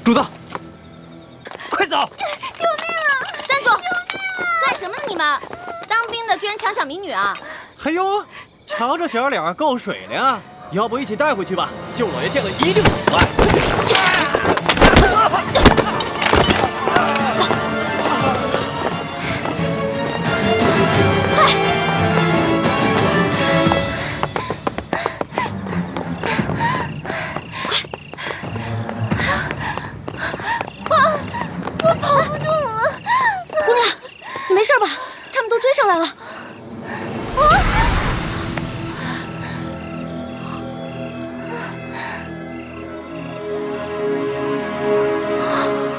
主子，快走！救命啊！站住！干什么呢你们？当兵的居然强抢民女啊！哎呦，瞧这小脸够水灵，要不一起带回去吧？舅老爷见了一定喜欢。没事吧？他们都追上来了。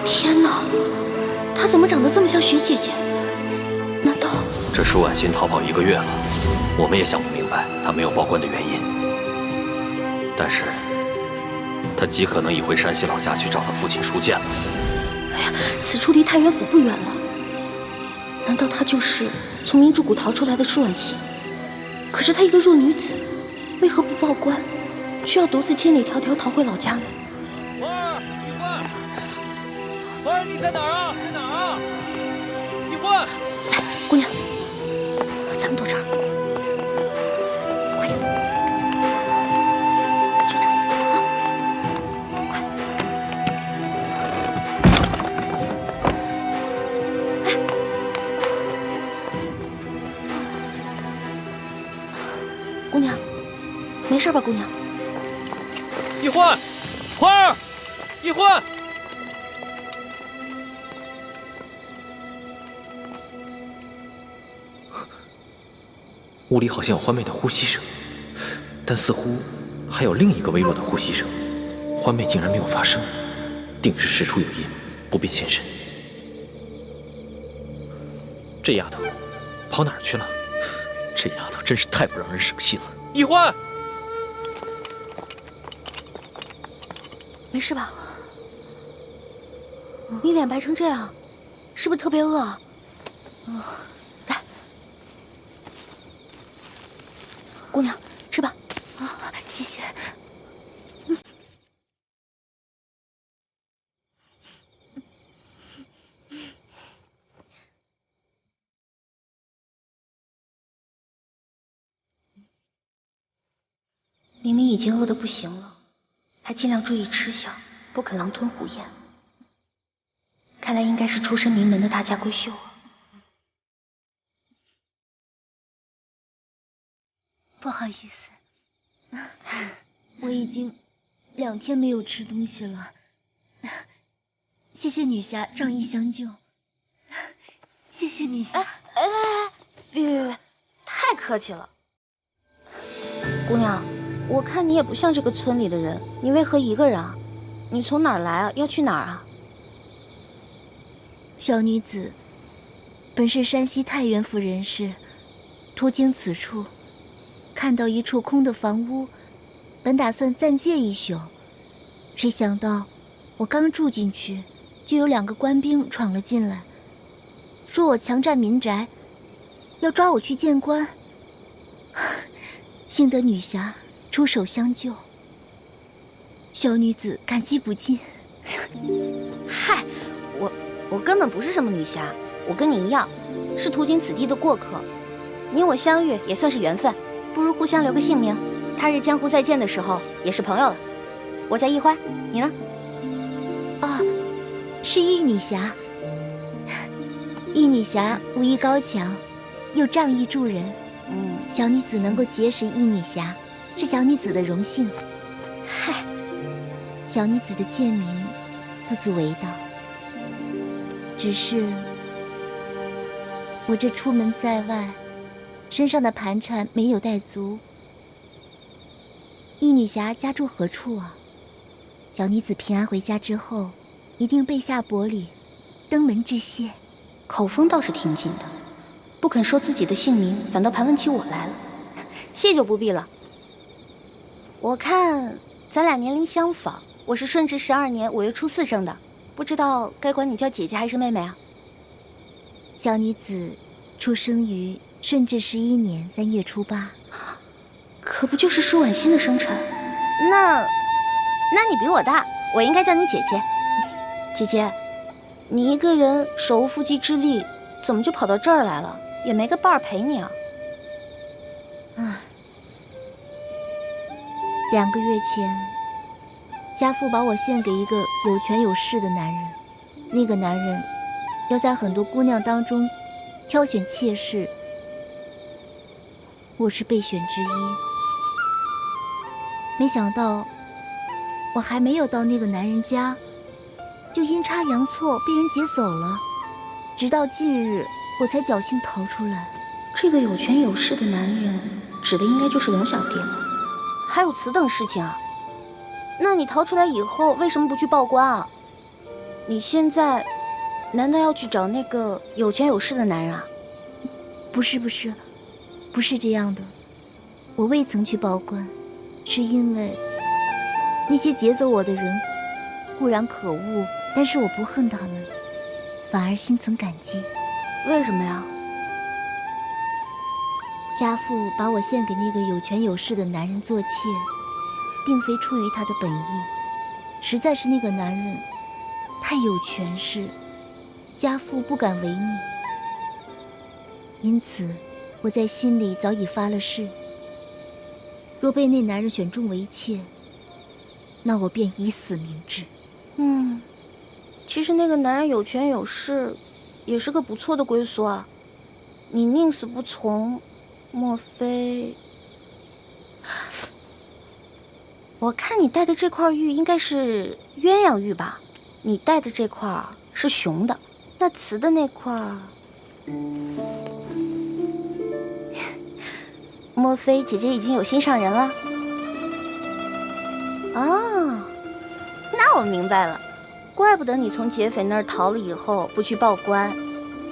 天哪，她怎么长得这么像徐姐姐？难道这舒婉欣逃跑1个月了，我们也想不明白她没有报官的原因。但是，她极可能已回山西老家去找她父亲舒剑了。哎呀，此处离太原府不远了。难道她就是从明珠谷逃出来的舒婉欣？可是她一个弱女子，为何不报官，却要独自千里迢迢逃回老家呢？花儿，一欢，花儿，你在哪儿啊？在哪儿啊？一欢，来，姑娘，咱们躲这儿，快点，就这儿啊，快！姑娘，没事吧？姑娘，一欢，花儿，一欢。屋里好像有欢妹的呼吸声，但似乎还有另一个微弱的呼吸声。欢妹竟然没有发声，定是事出有因，不便现身。这丫头跑哪儿去了？这丫头真是太不让人省心了。一欢，没事吧？你脸白成这样，是不是特别饿啊？来，姑娘，吃吧。啊，谢谢。明明已经饿得不行了，还尽量注意吃相，不肯狼吞虎咽。看来应该是出身名门的大家闺秀啊。不好意思，我已经2天没有吃东西了。谢谢女侠仗义相救，谢谢女侠。别，太客气了。姑娘，我看你也不像这个村里的人，你为何一个人啊？你从哪儿来啊？要去哪儿啊？小女子本是山西太原府人士，途经此处，看到一处空的房屋，本打算暂借一宿，谁想到我刚住进去，就有2个官兵闯了进来，说我强占民宅，要抓我去见官。幸得女侠出手相救，小女子感激不尽。嗨，我根本不是什么女侠，我跟你一样，是途经此地的过客。你我相遇也算是缘分，不如互相留个姓名，他日江湖再见的时候也是朋友了。我叫易欢，你呢？是易女侠。易女侠武艺高强，又仗义助人，小女子能够结识易女侠，是小女子的荣幸。嗨，小女子的贱名不足为道，只是我这出门在外，身上的盘缠没有带足。易女侠家住何处啊？小女子平安回家之后，一定备下薄礼，登门致谢。口风倒是挺紧的，不肯说自己的姓名，反倒盘问起我来了。谢就不必了。我看咱俩年龄相仿，我是顺治12年5月初4生的，不知道该管你叫姐姐还是妹妹啊？小女子出生于顺治11年3月初8，可不就是舒婉欣的生辰？那你比我大，我应该叫你姐姐。姐姐，你一个人手无缚鸡之力，怎么就跑到这儿来了？也没个伴儿陪你啊？唉，2个月前，家父把我献给一个有权有势的男人，那个男人要在很多姑娘当中挑选妾室，我是备选之一。没想到，我还没有到那个男人家，就阴差阳错被人劫走了。直到近日，我才侥幸逃出来。这个有权有势的男人，指的应该就是龙小弟了。还有此等事情啊？那你逃出来以后，为什么不去报官啊？你现在难道要去找那个有权有势的男人啊？不是这样的。我未曾去报官，是因为那些劫走我的人固然可恶，但是我不恨他们，反而心存感激。为什么呀？家父把我献给那个有权有势的男人做妾，并非出于他的本意，实在是那个男人太有权势，家父不敢违逆。因此，我在心里早已发了誓，若被那男人选中为妾，那我便以死明志。其实那个男人有权有势，也是个不错的归宿啊。你宁死不从，莫非？我看你戴的这块玉应该是鸳鸯玉吧？你戴的这块是雄的，那雌的那块，莫非姐姐已经有心上人了？啊，那我明白了。怪不得你从劫匪那儿逃了以后不去报官，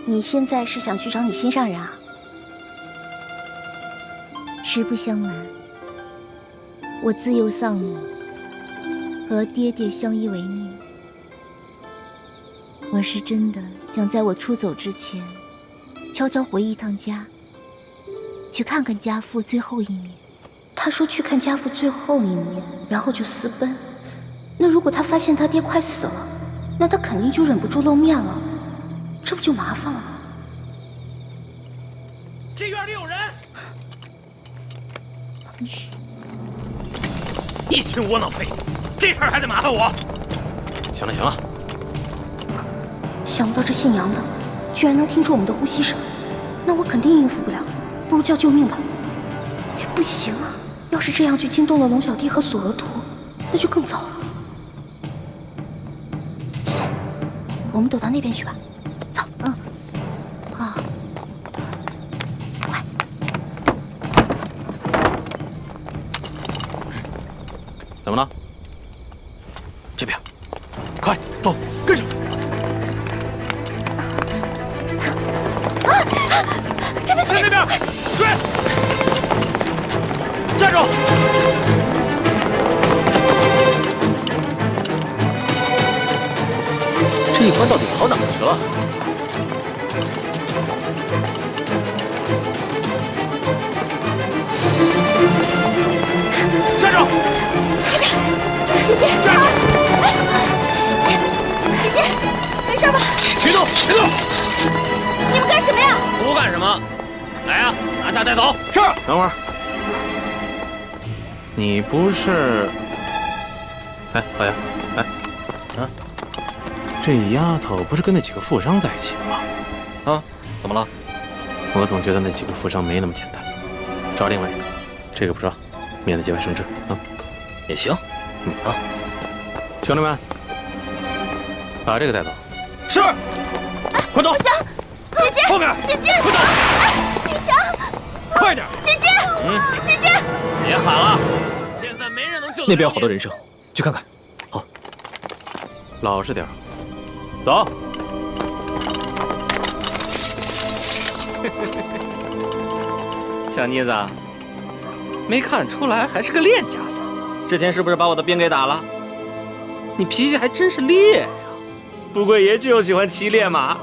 你现在是想去找你心上人啊？实不相瞒，我自幼丧母，和爹爹相依为命。我是真的想在我出走之前，悄悄回一趟家，去看看家父最后一面。他说去看家父最后一面，然后就私奔。那如果他发现他爹快死了，那他肯定就忍不住露面了，这不就麻烦了吗？这院里有人！嘘，一群窝囊废，这事儿还得麻烦我。行了行了，想不到这姓杨的居然能听出我们的呼吸声，那我肯定应付不了，不如叫救命吧。不行啊，要是这样就惊动了龙小弟和索额图，那就更糟了。姐姐，我们躲到那边去吧。走。好。快。怎么了？这边，快走，跟上。这边，在那边，追！站住！这一关到底跑哪儿去了？站住！姐姐，站住！姐姐，没事吧？别动，别动！你们干什么呀？不干什么？来啊，拿下带走。是。等会儿，你不是？哎，老爷，哎，啊，这丫头不是跟那几个富商在一起的吗？啊，怎么了？我总觉得那几个富商没那么简单。找另外一个，这个不抓，免得节外生枝啊。也行。啊，兄弟们，把这个带走。是。快走！不行，姐姐，后面，姐姐，快走！李翔，快点！姐姐，姐姐，别喊了，现在没人能救得了你。那边有好多人声，去看看。好，老实点儿，走。小妮子，没看出来还是个练家子。之前是不是把我的兵给打了？你脾气还真是烈呀！不过爷就喜欢骑烈马。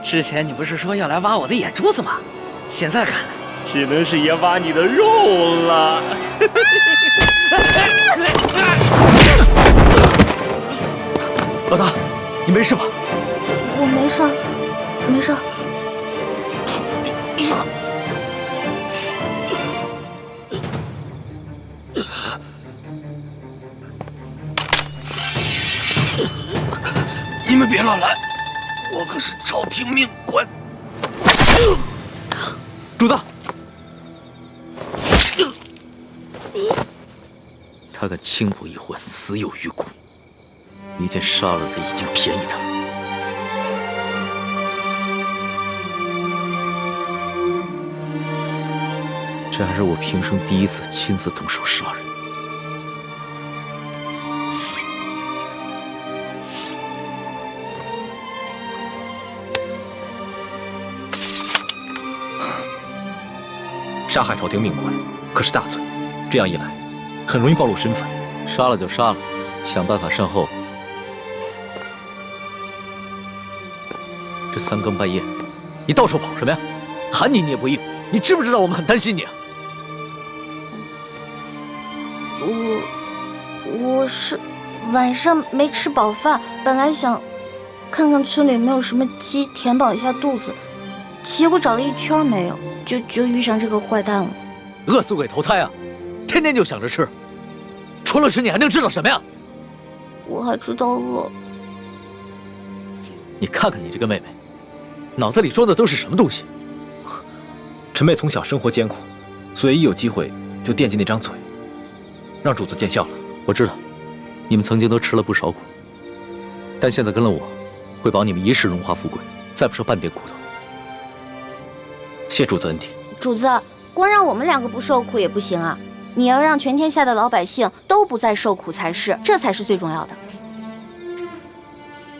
之前你不是说要来挖我的眼珠子吗？现在看来，只能是爷挖你的肉了。没事吧？我没事，没事。你们别乱来，我可是朝廷命官。主子，他敢轻我一环，死有余辜。你见杀了他已经便宜他了。这还是我平生第一次亲自动手杀人。杀害朝廷命官可是大罪，这样一来，很容易暴露身份。杀了就杀了，想办法善后。这三更半夜的，你到处跑什么呀？喊你也不应，你知不知道我们很担心你啊？我是晚上没吃饱饭，本来想看看村里有没有什么鸡，填饱一下肚子，结果找了一圈没有，就遇上这个坏蛋了。饿死鬼投胎啊！天天就想着吃，除了吃你还能知道什么呀？我还知道饿。你看看你这个妹妹，脑子里装的都是什么东西？陈妹从小生活艰苦，所以一有机会就惦记那张嘴，让主子见笑了。我知道，你们曾经都吃了不少苦，但现在跟了我，会保你们一世荣华富贵，再不受半点苦头。谢主子恩典。主子，光让我们两个不受苦也不行啊，你要让全天下的老百姓都不再受苦才是，这才是最重要的。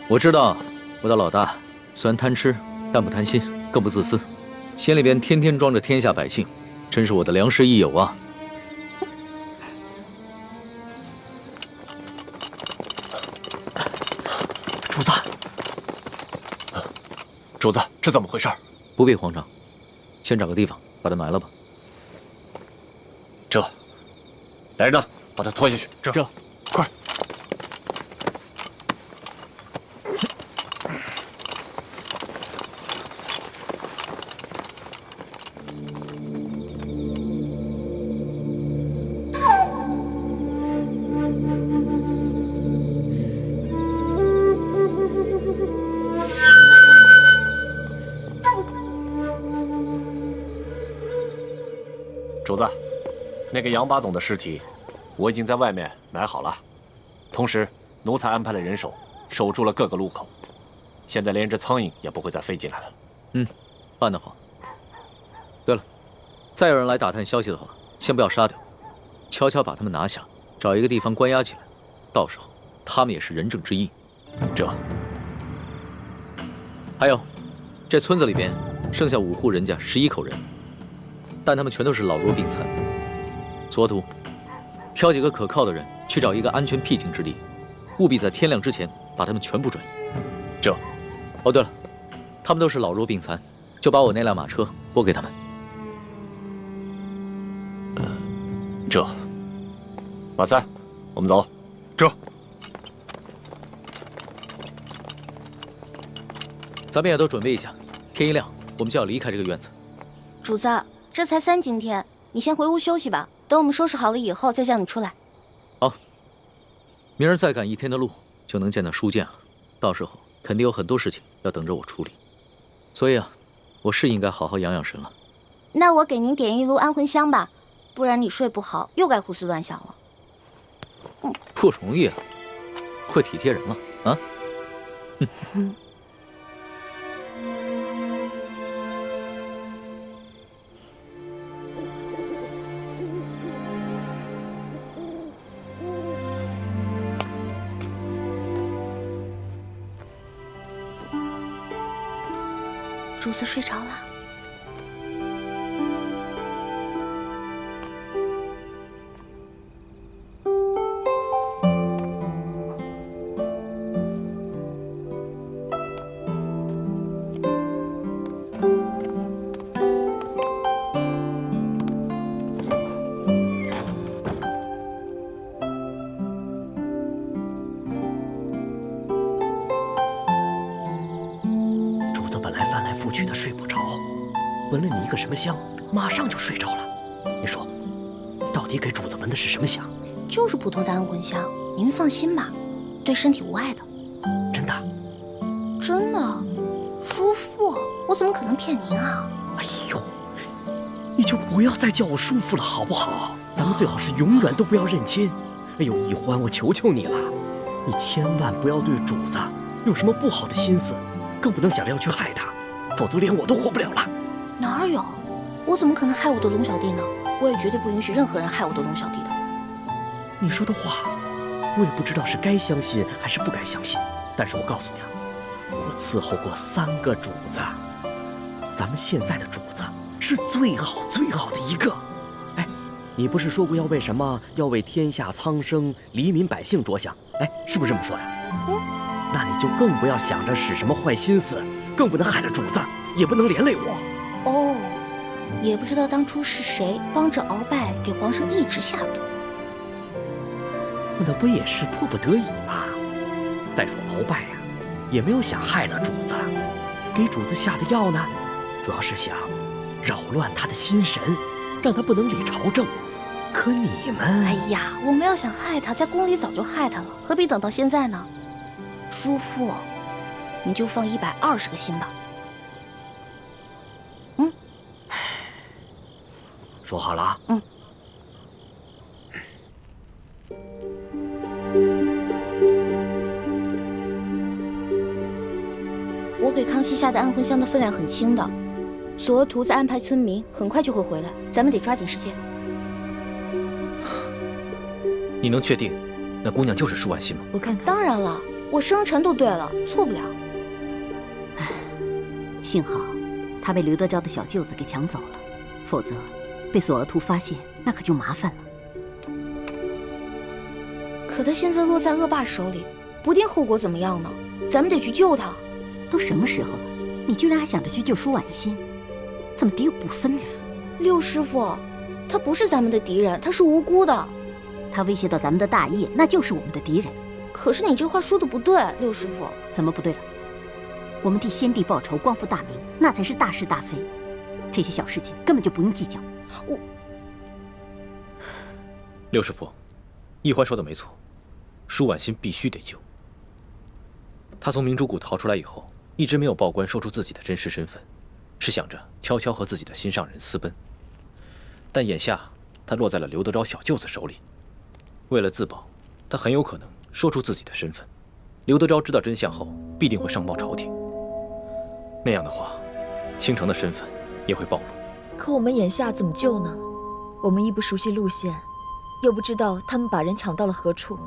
我知道，我的老大虽然贪吃，但不贪心，更不自私，心里边天天装着天下百姓，真是我的良师益友啊！主子，主子，这怎么回事？不必慌张，先找个地方把他埋了吧。这，来人呐，把他拖下去。这，快！主子，那个杨八总的尸体，我已经在外面埋好了，同时奴才安排了人手守住了各个路口，现在连只苍蝇也不会再飞进来了。嗯，办得好。对了，再有人来打探消息的话，先不要杀掉，悄悄把他们拿下，找一个地方关押起来，到时候他们也是人证之一。这，还有，这村子里边剩下5户人家11口人，但他们全都是老弱病残。左土，挑几个可靠的人去找一个安全僻静之地，务必在天亮之前把他们全部转移。这，哦对了，他们都是老弱病残，就把我那辆马车拨给他们。这，马三，我们走。这，咱们也都准备一下，天一亮我们就要离开这个院子。主子，这才3更天，你先回屋休息吧，等我们收拾好了以后再叫你出来。好，明儿再赶1天的路就能见到书剑了，到时候肯定有很多事情要等着我处理，所以啊，我是应该好好养养神了。那我给您点一炉安魂香吧，不然你睡不好，又该胡思乱想了。不容易啊，会体贴人了啊。主子睡着了。去的睡不着，闻了你一个什么香，马上就睡着了。你说，你到底给主子闻的是什么香？就是普通的安魂香，您放心吧，对身体无碍的。真的？真的，叔父，我怎么可能骗您啊？哎呦，你就不要再叫我叔父了，好不好？咱们最好是永远都不要认亲。哎呦，易欢，我求求你了，你千万不要对主子有什么不好的心思，更不能想着要去害他，否则连我都活不了了。哪有？我怎么可能害我的龙小弟呢？我也绝对不允许任何人害我的龙小弟的。你说的话，我也不知道是该相信还是不该相信。但是我告诉你啊，我伺候过3个主子，咱们现在的主子是最好最好的一个。哎，你不是说过要为什么？要为天下苍生、黎民百姓着想？哎，是不是这么说呀？那你就更不要想着使什么坏心思，更不能害了主子，也不能连累我。哦，也不知道当初是谁帮着鳌拜给皇上一直下毒。那不也是迫不得已吗？再说鳌拜呀，也没有想害了主子，给主子下的药呢，主要是想扰乱他的心神，让他不能理朝政。可你们……哎呀，我们要想害他，在宫里早就害他了，何必等到现在呢？叔父，你就放120个心吧。说好了啊。我给康熙下的安魂香的分量很轻的，索额图在安排村民，很快就会回来，咱们得抓紧时间。你能确定那姑娘就是舒婉心吗？我看看。当然了，我生辰都对了，错不了。幸好他被刘德昭的小舅子给抢走了，否则被索额图发现，那可就麻烦了。可他现在落在恶霸手里，不定后果怎么样呢？咱们得去救他。都什么时候了，你居然还想着去救舒婉心，怎么敌友不分呢？六师傅，他不是咱们的敌人，他是无辜的。他威胁到咱们的大业，那就是我们的敌人。可是你这话说的不对，六师傅。怎么不对了？我们替先帝报仇，光复大明，那才是大是大非。这些小事情根本就不用计较。六师傅，易欢说的没错，舒婉心必须得救。他从明珠谷逃出来以后，一直没有报官说出自己的真实身份，是想着悄悄和自己的心上人私奔。但眼下他落在了刘德昭小舅子手里，为了自保，他很有可能说出自己的身份。刘德昭知道真相后，必定会上报朝廷。那样的话，倾城的身份也会暴露。可我们眼下怎么救呢？我们一不熟悉路线，又不知道他们把人抢到了何处，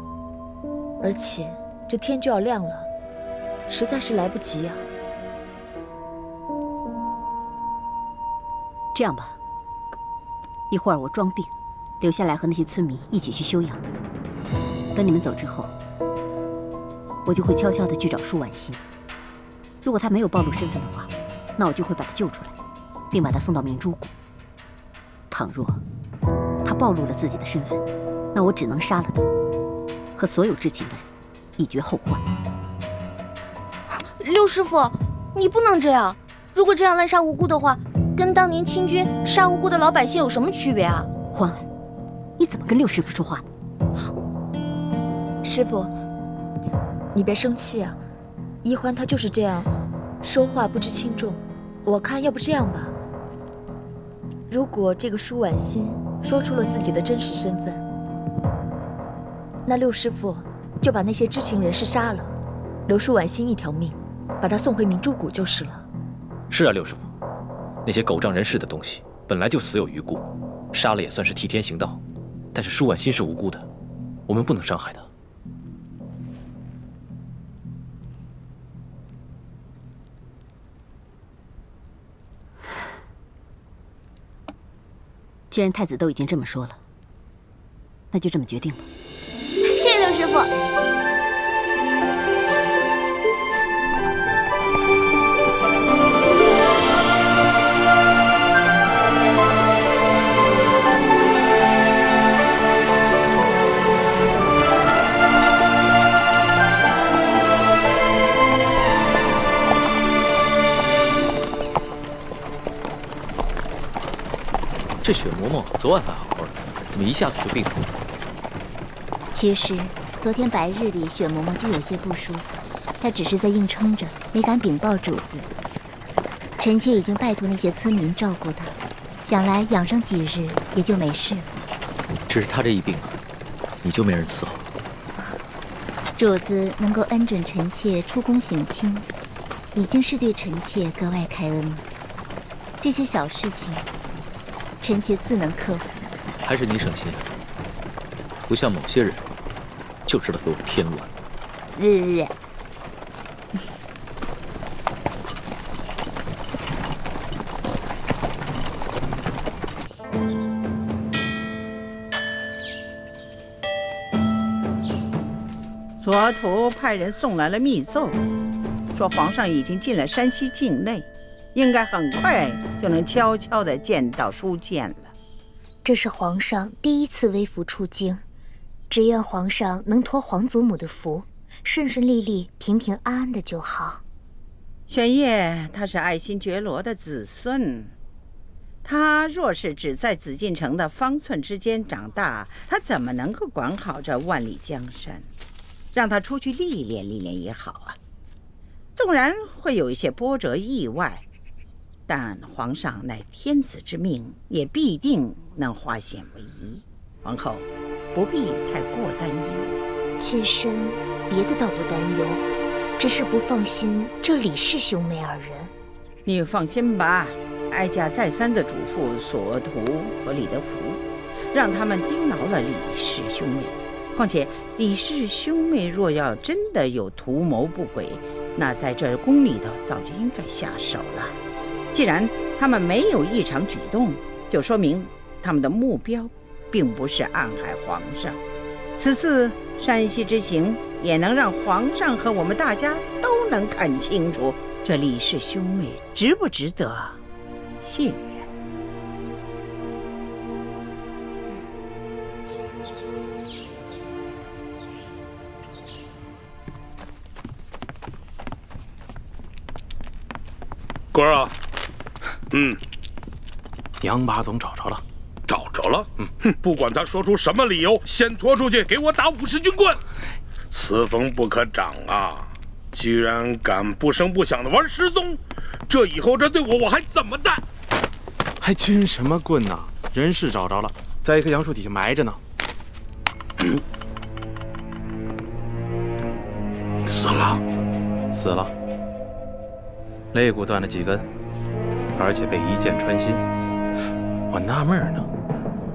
而且这天就要亮了，实在是来不及啊。这样吧，一会儿我装病，留下来和那些村民一起去休养。等你们走之后，我就会悄悄地去找舒婉心。如果他没有暴露身份的话，那我就会把他救出来，并把他送到明珠谷。倘若他暴露了自己的身份，那我只能杀了他，和所有知情的人以绝后患。六师傅，你不能这样。如果这样滥杀无辜的话，跟当年清军杀无辜的老百姓有什么区别啊？欢儿，你怎么跟六师傅说话呢？师傅，你别生气啊。一欢他就是这样，说话不知轻重。我看要不这样吧，如果这个舒婉心说出了自己的真实身份，那六师傅就把那些知情人士杀了，留舒婉心一条命，把她送回明珠谷就是了。是啊，六师傅，那些狗仗人势的东西本来就死有余辜，杀了也算是替天行道。但是舒婉心是无辜的，我们不能伤害她。既然太子都已经这么说了，那就这么决定吧。谢谢六师傅。这雪嬷嬷昨晚还好好的，怎么一下子就病了？其实昨天白日里，雪嬷嬷就有些不舒服，她只是在硬撑着，没敢禀报主子。臣妾已经拜托那些村民照顾她，想来养上几日也就没事了。只是她这一病啊，你就没人伺候。主子能够恩准臣妾出宫省亲，已经是对臣妾格外开恩了。这些小事情，臣妾自能克服。还是你省心，不像某些人，就知道给我添乱。左徒派人送来了密奏，说皇上已经进了山西境内，应该很快就能悄悄地见到书剑了。这是皇上第一次微服出京，只愿皇上能托皇祖母的福，顺顺利利、平平安安的就好。玄烨他是爱新觉罗的子孙，他若是只在紫禁城的方寸之间长大，他怎么能够管好这万里江山？让他出去历练历练也好啊。纵然会有一些波折意外，但皇上乃天子之命，也必定能化险为夷。皇后不必太过担忧。妾身别的倒不担忧，只是不放心这李氏兄妹二人。你放心吧，哀家再三的嘱咐索图和李德福，让他们盯牢了李氏兄妹。况且李氏兄妹若要真的有图谋不轨，那在这宫里头早就应该下手了。既然他们没有异常举动，就说明他们的目标并不是暗害皇上。此次山西之行也能让皇上和我们大家都能看清楚，这李氏兄妹值不值得信任。官儿啊，杨八总找着了，找着了。不管他说出什么理由，先拖出去给我打50军棍。此风不可长啊！居然敢不声不响的玩失踪，这以后这对我还怎么办？还军什么棍呢？人是找着了，在一棵杨树底下埋着呢。死了，死了。肋骨断了几根，而且被一箭穿心。我纳闷呢，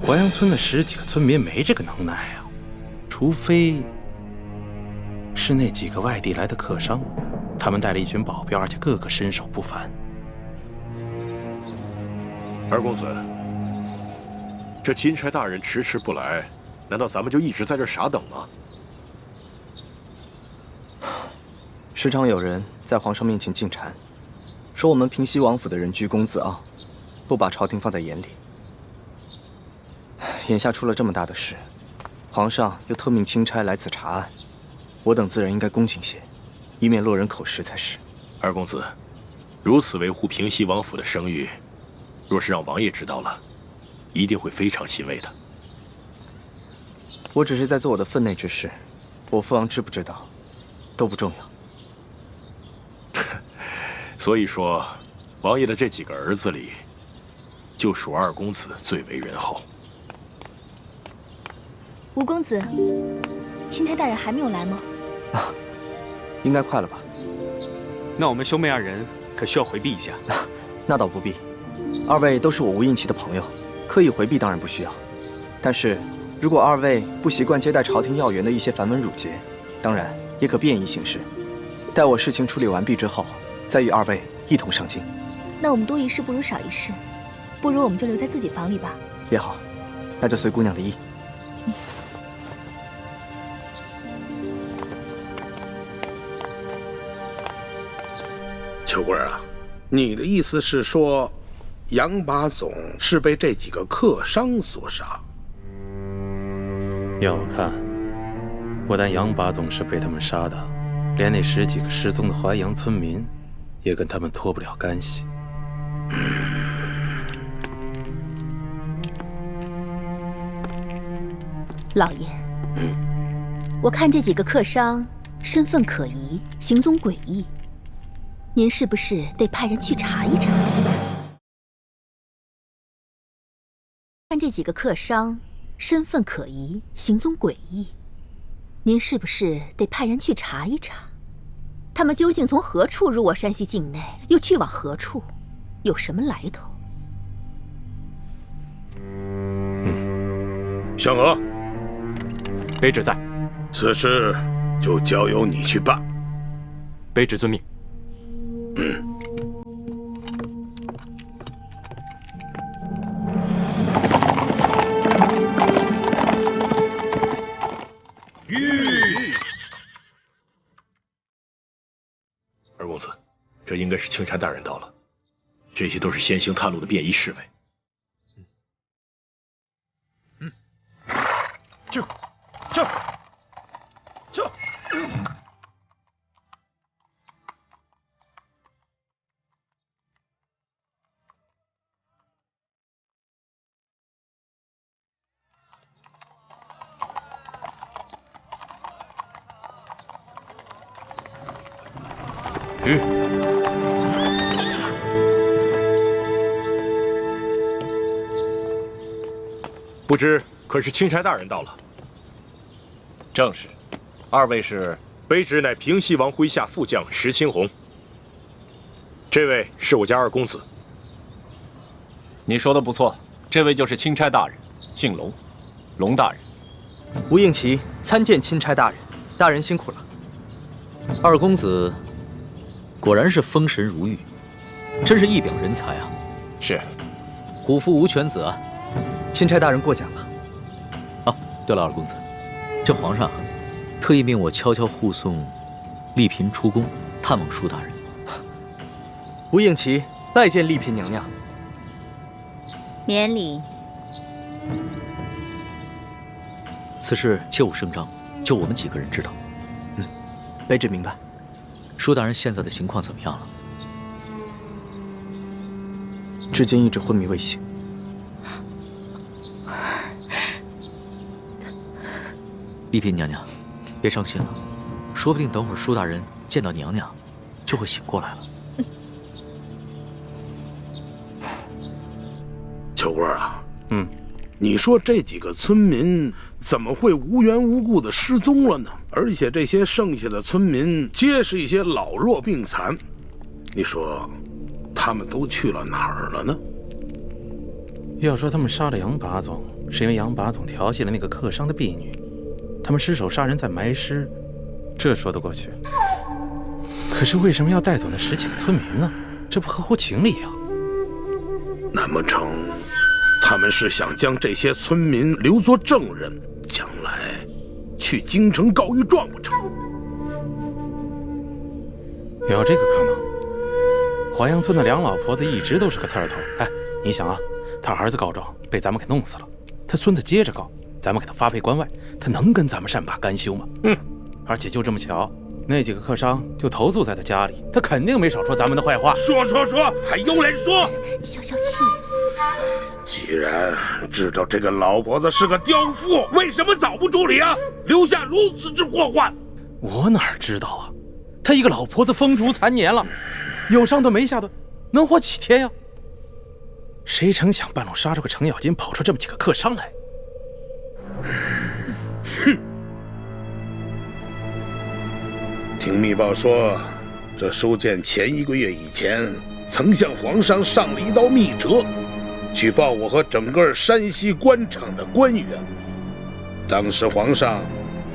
淮阳村的10几个村民没这个能耐啊，除非是那几个外地来的客商，他们带了一群保镖，而且个个身手不凡。二公子，这钦差大人迟迟不来，难道咱们就一直在这傻等吗？时常有人在皇上面前进谗，说我们平西王府的人居功自傲，不把朝廷放在眼里。眼下出了这么大的事，皇上又特命钦差来此查案，我等自然应该恭敬些，以免落人口实才是。二公子，如此维护平西王府的声誉，若是让王爷知道了，一定会非常欣慰的。我只是在做我的分内之事，我父王知不知道，都不重要。所以说，王爷的这几个儿子里，就属二公子最为仁厚。吴公子，钦差大人还没有来吗？应该快了吧？那我们兄妹二人可需要回避一下。那倒不必，二位都是我吴应琦的朋友，刻意回避当然不需要。但是，如果二位不习惯接待朝廷要员的一些繁文缛节，当然也可便宜行事。待我事情处理完毕之后，再与二位一同上京。那我们多一事不如少一事，不如我们就留在自己房里吧。也好，那就随姑娘的意。秋贵啊，你的意思是说，杨八总是被这几个客商所杀？要我看，不但杨八总是被他们杀的，连那10几个失踪的淮阳村民，也跟他们脱不了干系。老爷，我看这几个客商身份可疑，行踪诡异，您是不是得派人去查一查？看这几个客商身份可疑，行踪诡异，您是不是得派人去查一查？他们究竟从何处入我山西境内，又去往何处，有什么来头？香娥，卑职在。此事就交由你去办。卑职遵命。二公子，这应该是钦差大人到了。这些都是先行探路的便衣侍卫。就。不知可是钦差大人到了？正是。二位是？卑职乃平西王麾下副将石青红。这位是我家二公子。你说的不错，这位就是钦差大人，姓龙，龙大人。吴应奇参见钦差大人，大人辛苦了。二公子果然是风神如玉，真是一表人才啊！是，虎父无犬子啊！钦差大人过奖了。啊，对了，二公子，这皇上特意命我悄悄护送丽嫔出宫探望舒大人。吴应奇拜见丽嫔娘娘。免礼。此事切勿声张，就我们几个人知道。卑职明白。舒大人现在的情况怎么样了？至今一直昏迷未醒。丽嫔娘娘，别伤心了，说不定等会儿舒大人见到娘娘，就会醒过来了。秋官啊，你说这几个村民怎么会无缘无故的失踪了呢？而且这些剩下的村民皆是一些老弱病残，你说他们都去了哪儿了呢？要说他们杀了杨把总，是因为杨把总调戏了那个客商的婢女，他们失手杀人再埋尸，这说得过去。可是为什么要带走那10几个村民呢？这不合乎情理啊！难不成他们是想将这些村民留作证人，将来去京城告御状不成？有这个可能。华阳村的梁老婆子一直都是个刺儿头。哎，你想啊，他儿子告状被咱们给弄死了，他孙子接着告，咱们给他发配关外，他能跟咱们善罢甘休吗？而且就这么巧，那几个客商就投宿在他家里，他肯定没少说咱们的坏话。说，还有脸说？消消气。既然知道这个老婆子是个刁妇，为什么早不处理啊？留下如此之祸患。我哪知道啊？他一个老婆子风烛残年了，有上顿没下顿，能活几天呀？谁成想半路杀出个程咬金，跑出这么几个客商来。听密报说，这收件前1个月以前，曾向皇上上了一道密折，举报我和整个山西官场的官员。当时皇上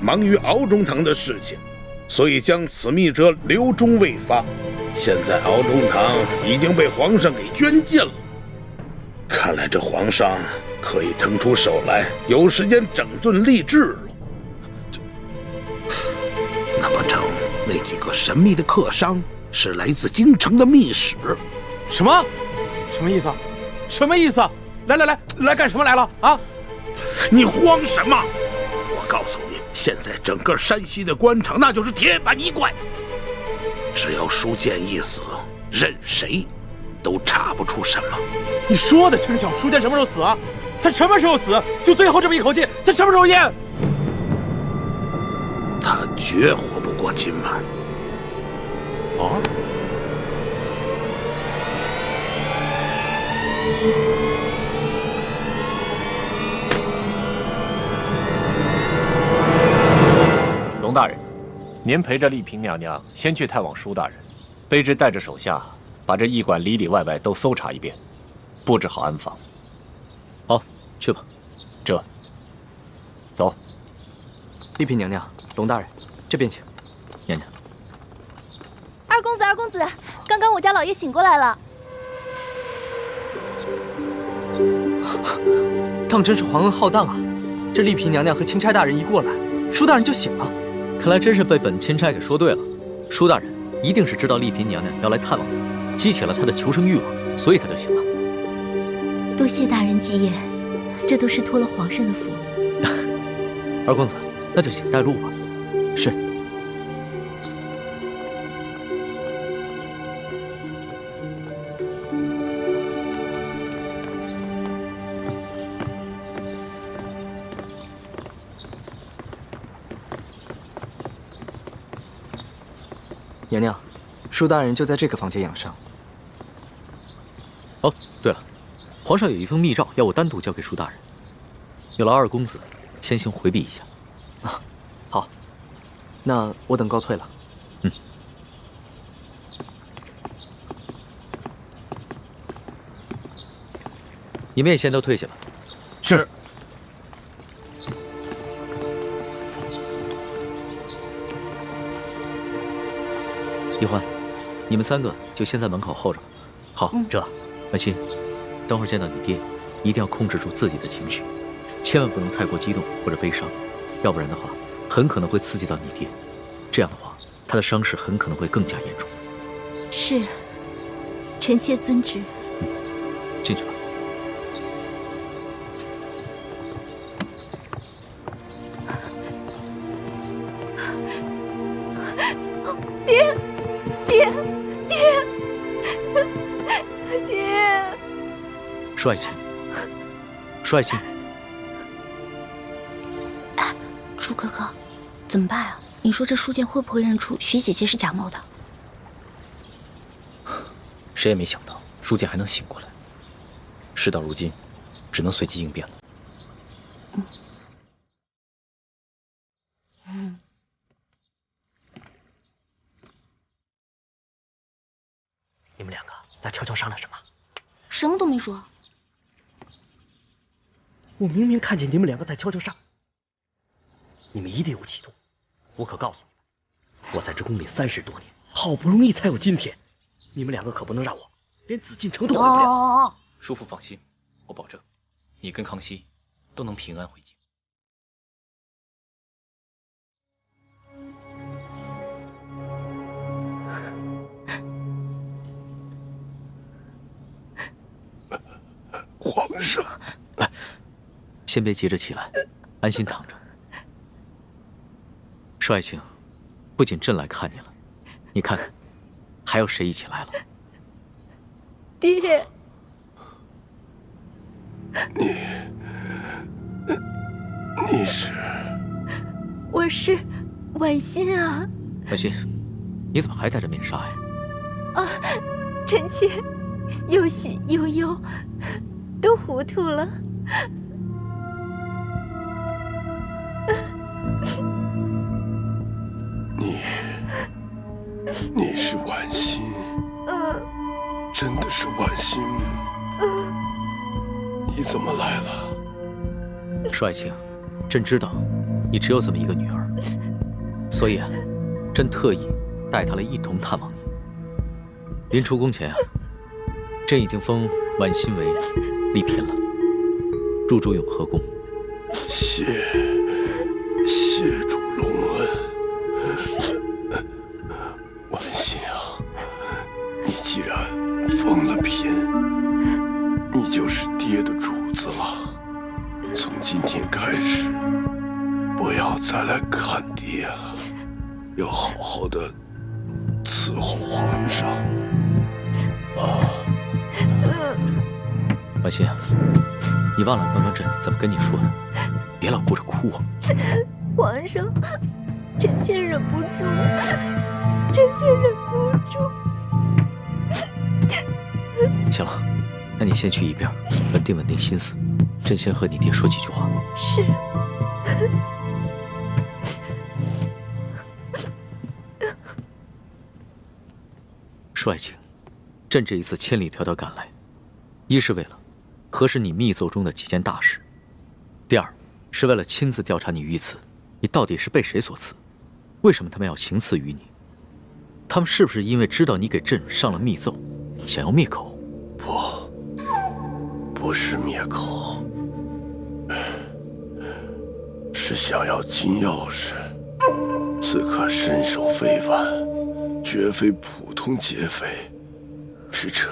忙于敖中堂的事情，所以将此密折留中未发。现在敖中堂已经被皇上给捐尽了，看来这皇上可以腾出手来，有时间整顿吏治了。那么成，那几个神秘的客商是来自京城的密使。什么？什么意思？什么意思？来干什么来了啊？你慌什么？我告诉你，现在整个山西的官场那就是铁板一块，只要舒建一死，任谁都查不出什么。你说的轻巧，舒建什么时候死啊？他什么时候死？就最后这么一口气，他什么时候咽？绝活不过今晚。啊？龙大人，您陪着丽嫔娘娘先去探望舒大人，卑职带着手下把这驿馆里里外外都搜查一遍，布置好安防。好，去吧。这，走。丽嫔娘娘，龙大人，这边请。娘娘，二公子，二公子，刚刚我家老爷醒过来了。当真是皇恩浩荡啊！这丽嫔娘娘和钦差大人一过来，舒大人就醒了。看来真是被本钦差给说对了。舒大人一定是知道丽嫔娘娘要来探望他，激起了他的求生欲望，所以他就醒了。多谢大人吉言，这都是托了皇上的福。二公子，那就请带路吧。是。娘娘，舒大人就在这个房间养伤。哦，对了，皇上有一封密诏要我单独交给舒大人，有劳二公子先行回避一下。啊，好，那我等告退了。嗯。你们也先都退下吧。是。一欢，你们3个就先在门口候着吧。好，这婉欣，等会儿见到你爹，一定要控制住自己的情绪，千万不能太过激动或者悲伤，要不然的话，很可能会刺激到你爹。这样的话，他的伤势很可能会更加严重。是，臣妾遵旨。进去吧。爹，爹，爹，爹！舒爱卿，舒爱卿，哎，舒哥哥，怎么办啊？你说这书剑会不会认出徐姐姐是假冒的？谁也没想到舒剑还能醒过来。事到如今，只能随机应变了。你们2个在悄悄商量什么？什么都没说。我明明看见你们2个在悄悄商量。你们一定有企图。我可告诉你们，我在这宫里30多年，好不容易才有今天。你们2个可不能让我连紫禁城都回不了。叔父放心，我保证，你跟康熙都能平安回京。皇上，先别急着起来，安心躺着。舒爱卿，不仅朕来看你了，你看看，还有谁一起来了？爹，你是？我是婉欣啊。婉欣，你怎么还戴着面纱呀？啊，臣妾有喜有忧，都糊涂了。你是婉欣？真的是婉欣吗？你怎么来了？舒爱卿，朕知道你只有这么一个女儿，所以啊，朕特意带她来一同探望你。临出宫前啊，朕已经封婉欣为丽嫔了，入住永和宫。谢主隆恩。婉欣啊，你既然封了嫔，你就是爹的主子了。从今天开始，不要再来看爹了，要好好的伺候皇上。婉欣，你忘了刚刚朕怎么跟你说的？别老顾着哭啊！皇上，臣妾忍不住，臣妾忍不住。行了，那你先去一边，稳定稳定心思。朕先和你爹说几句话。是。帅卿，朕这一次千里迢迢赶来，一是为了核实你密奏中的几件大事，第二是为了亲自调查你遇刺，你到底是被谁所刺？为什么他们要行刺于你？他们是不是因为知道你给朕上了密奏，想要灭口？不是灭口，是想要金钥匙。此刻身手非凡，绝非普通劫匪，是臣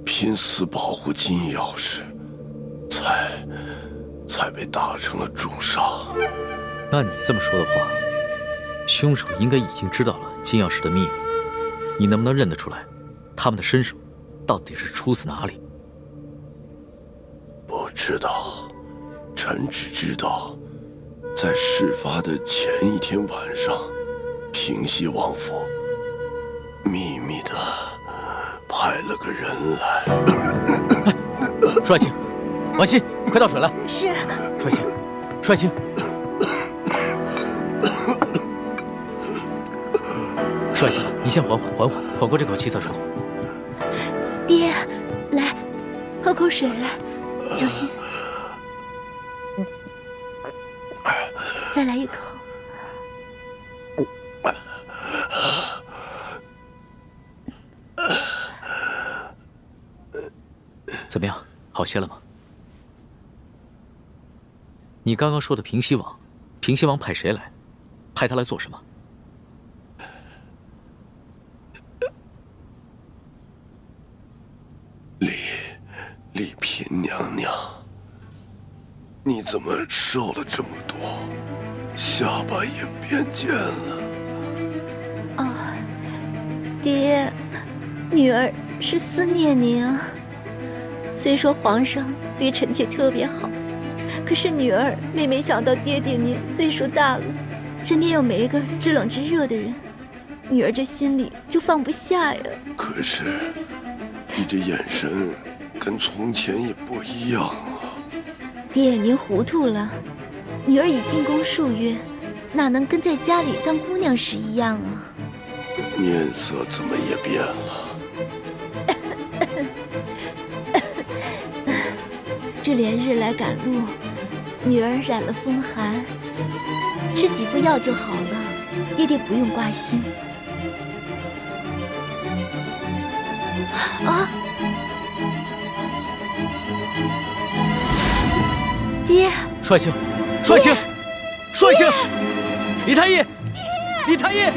拼死保护金钥匙，才被打成了重伤。那你这么说的话，凶手应该已经知道了金钥匙的秘密。你能不能认得出来，他们的身手到底是出自哪里？不知道，臣只知道，在事发的前一天晚上，平西王府秘密的派了个人来。帅卿，婉欣，快倒水来。是。帅卿，帅卿。帅卿，你先缓过这口气再说。爹，来，喝口水来，小心。再来一口。怎么样，好些了吗？你刚刚说的平西王，平西王派谁来？派他来做什么？丽嫔娘娘，你怎么瘦了这么多，下巴也变尖了？啊，爹，女儿是思念您啊。虽说皇上对臣妾特别好，可是女儿每每想到爹爹您岁数大了，身边又没一个知冷知热的人，女儿这心里就放不下呀。可是你这眼神跟从前也不一样啊。爹，您糊涂了，女儿已进宫数月，哪能跟在家里当姑娘时一样啊？面色怎么也变了？这连日来赶路，女儿染了风寒，吃几副药就好了，爹爹不用挂心。啊！爹！帅卿，帅卿，帅卿！李太医，李太医！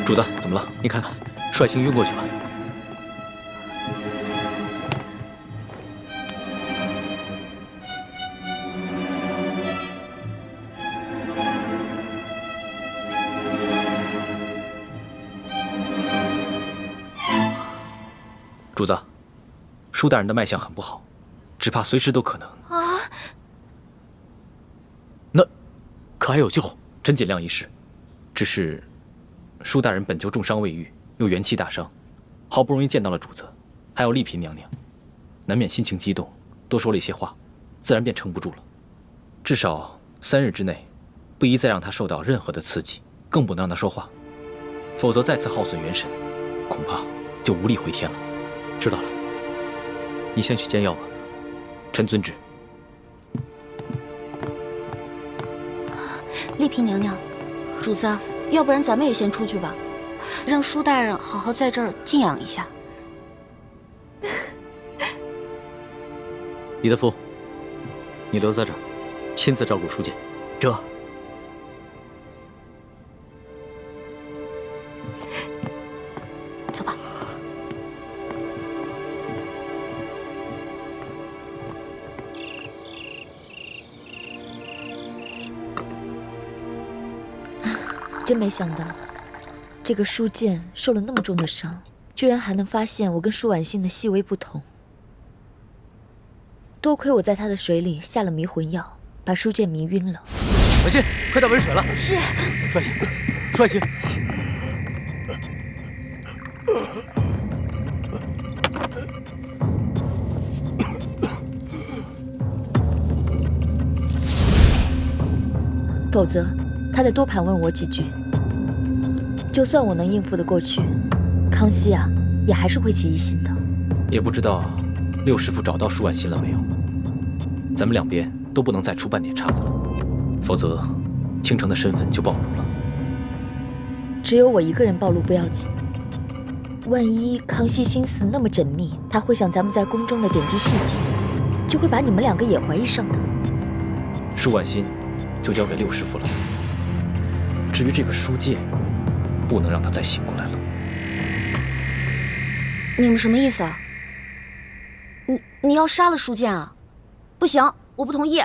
主子，怎么了？你看看，帅卿晕过去了。主子，舒大人的脉象很不好，只怕随时都可能。啊！那可还有救？朕尽量一试。只是舒大人本就重伤未愈，又元气大伤，好不容易见到了主子，还有丽嫔娘娘，难免心情激动，多说了一些话，自然便撑不住了。至少3日之内，不宜再让他受到任何的刺激，更不能让他说话，否则再次耗损元神，恐怕就无力回天了。知道了，你先去煎药吧，臣遵旨。丽嫔娘娘，主子，要不然咱们也先出去吧，让舒大人好好在这儿静养一下。李德福，你留在这儿，亲自照顾舒剑。这。走吧。真没想到，这个舒剑受了那么重的伤，居然还能发现我跟舒婉欣的细微不同。多亏我在他的水里下了迷魂药，把舒剑迷晕了。小心，快到尾水了。是。帅气，帅气。否则，他再多盘问我几句，就算我能应付得过去，康熙啊，也还是会起疑心的。也不知道六师傅找到舒婉心了没有？咱们两边都不能再出半点岔子了，否则倾城的身份就暴露了。只有我一个人暴露不要紧，万一康熙心思那么缜密，他会想咱们在宫中的点滴细节，就会把你们两个也怀疑上的。舒婉心就交给六师傅了。至于这个书剑，不能让他再醒过来了。你们什么意思啊？你要杀了书剑啊？不行，我不同意。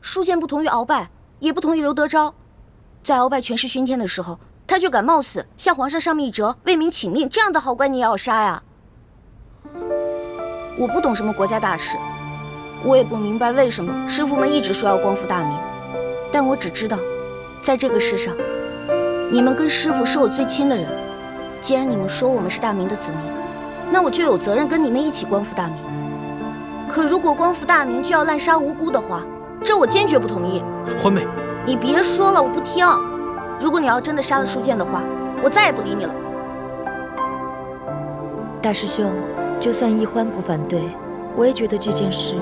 书剑不同于鳌拜，也不同于刘德昭。在鳌拜权势熏天的时候，他却敢冒死向皇上上密折，为民请命，这样的好官你也要杀呀？我不懂什么国家大事，我也不明白为什么师傅们一直说要光复大明，但我只知道，在这个世上，你们跟师傅是我最亲的人。既然你们说我们是大明的子民，那我就有责任跟你们一起光复大明。可如果光复大明就要滥杀无辜的话，这我坚决不同意。欢妹，你别说了，我不听。如果你要真的杀了书剑的话，我再也不理你了。大师兄，就算易欢不反对，我也觉得这件事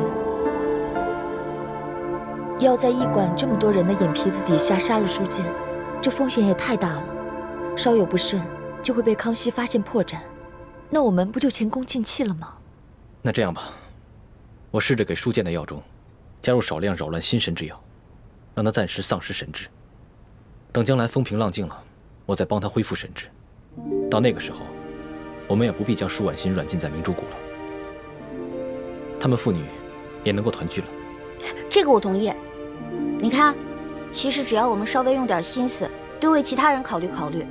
要在驿馆这么多人的眼皮子底下杀了书剑，这风险也太大了。稍有不慎，就会被康熙发现破绽，那我们不就前功尽弃了吗？那这样吧，我试着给书剑的药中加入少量扰乱心神之药，让他暂时丧失神智。等将来风平浪静了，我再帮他恢复神智。到那个时候，我们也不必将舒婉心软禁在明珠谷了，他们父女也能够团聚了。这个我同意。你看，其实只要我们稍微用点心思，多为其他人考虑考虑，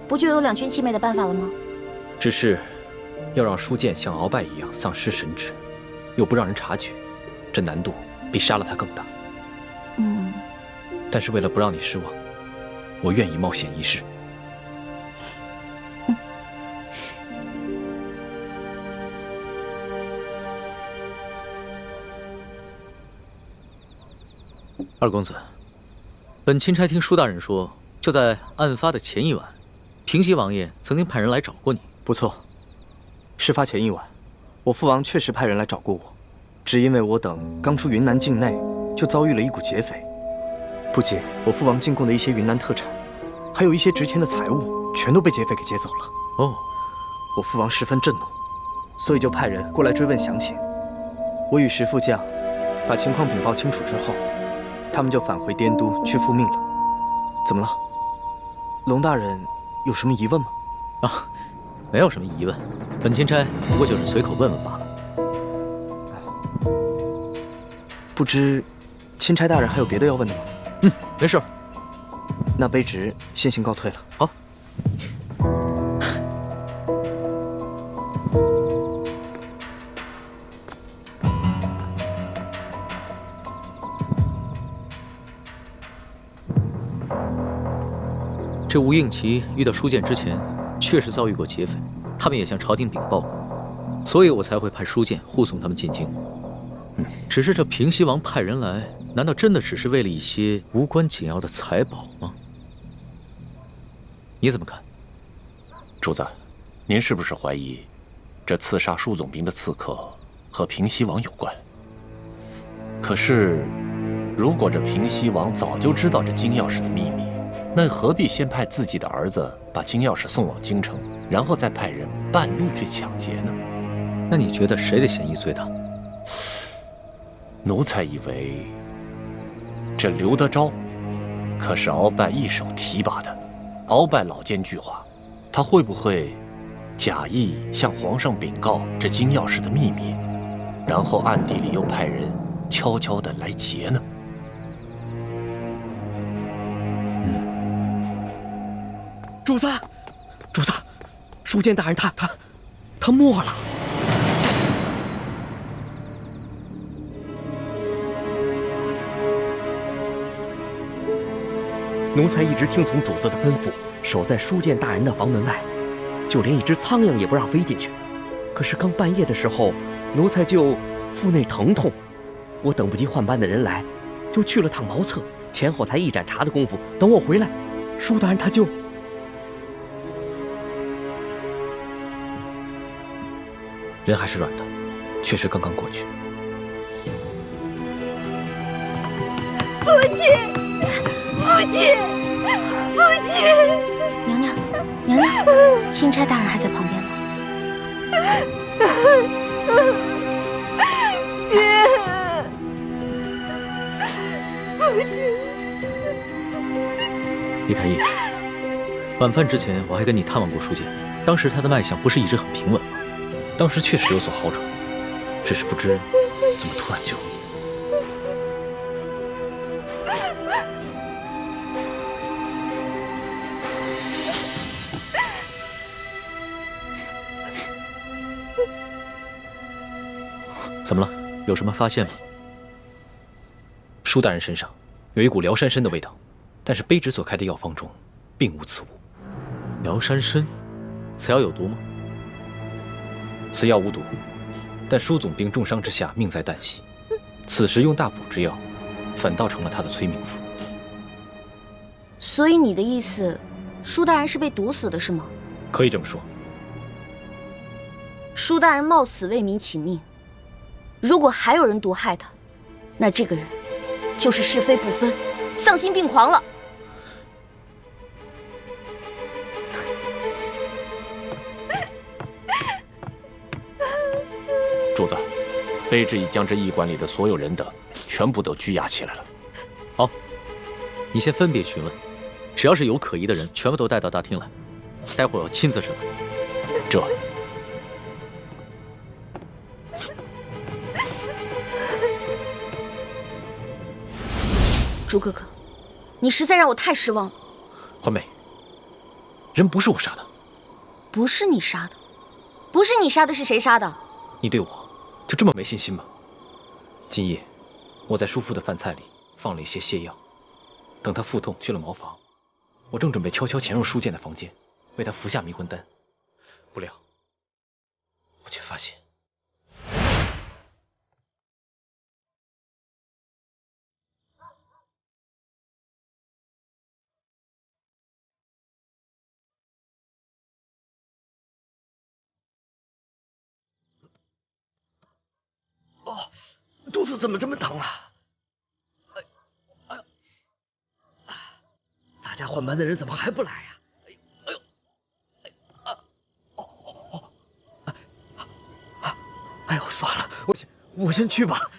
不就有两全其美的办法了吗？只是要让书剑像鳌拜一样丧失神智，又不让人察觉，这难度比杀了他更大。但是为了不让你失望，我愿意冒险一试。二公子，本钦差听舒大人说，就在案发的前一晚，平西王爷曾经派人来找过你。不错，事发前一晚，我父王确实派人来找过我，只因为我等刚出云南境内，就遭遇了一股劫匪。不仅我父王进贡的一些云南特产，还有一些值钱的财物，全都被劫匪给劫走了。哦，我父王十分震怒，所以就派人过来追问详情。我与石副将把情况禀报清楚之后，他们就返回滇都去复命了。怎么了？龙大人有什么疑问吗？啊，没有什么疑问，本钦差不过就是随口问问罢了。不知钦差大人还有别的要问的吗？没事。那卑职先行告退了。好。这吴应奇遇到书剑之前，确实遭遇过劫匪，他们也向朝廷禀报过，所以我才会派书剑护送他们进京。只是这平西王派人来，难道真的只是为了一些无关紧要的财宝吗？你怎么看？主子，您是不是怀疑这刺杀舒总兵的刺客和平西王有关？可是，如果这平西王早就知道这金钥匙的秘密，那何必先派自己的儿子把金钥匙送往京城，然后再派人半路去抢劫呢？那你觉得谁的嫌疑最大？奴才以为，这刘德昭可是鳌拜一手提拔的，鳌拜老奸巨猾，他会不会假意向皇上禀告这金钥匙的秘密，然后暗地里又派人悄悄地来劫呢？主子，主子，书剑大人他没了。奴才一直听从主子的吩咐，守在书监大人的房门外，就连一只苍蝇也不让飞进去。可是刚半夜的时候，奴才就腹内疼痛，我等不及换班的人来，就去了趟茅厕，前后才一盏茶的功夫。等我回来，舒大人他就……人还是软的，确实刚刚过去。父亲，父亲，父亲！娘娘，娘娘，钦差大人还在旁边呢。爹，父亲。李太医，晚饭之前我还跟你探望过书监，当时他的脉象不是一直很平稳吗？当时确实有所好转，只是不知怎么突然就……怎么了？有什么发现吗？舒大人身上有一股辽山参的味道，但是卑职所开的药方中并无此物。辽山参，此药有毒吗？此药无毒，但舒总兵重伤之下命在旦夕，此时用大补之药，反倒成了他的催命符。所以你的意思，舒大人是被毒死的，是吗？可以这么说。舒大人冒死为民请命，如果还有人毒害他，那这个人就是是非不分、丧心病狂了。主子，卑职已将这驿馆里的所有人等全部都拘押起来了。好，你先分别询问，只要是有可疑的人，全部都带到大厅来，待会儿我亲自审问。这。朱哥哥，你实在让我太失望了。欢梅，人不是我杀的。不是你杀的，不是你杀的，是谁杀的？你对我就这么没信心吗？今夜我在叔父的饭菜里放了一些泻药，等他腹痛去了茅房，我正准备悄悄潜入书监的房间，为他服下迷魂丹，不料我却发现。肚子怎么这么疼啊？哎呦，咱家换班的人怎么还不来呀？哎呦，算了，我先去吧。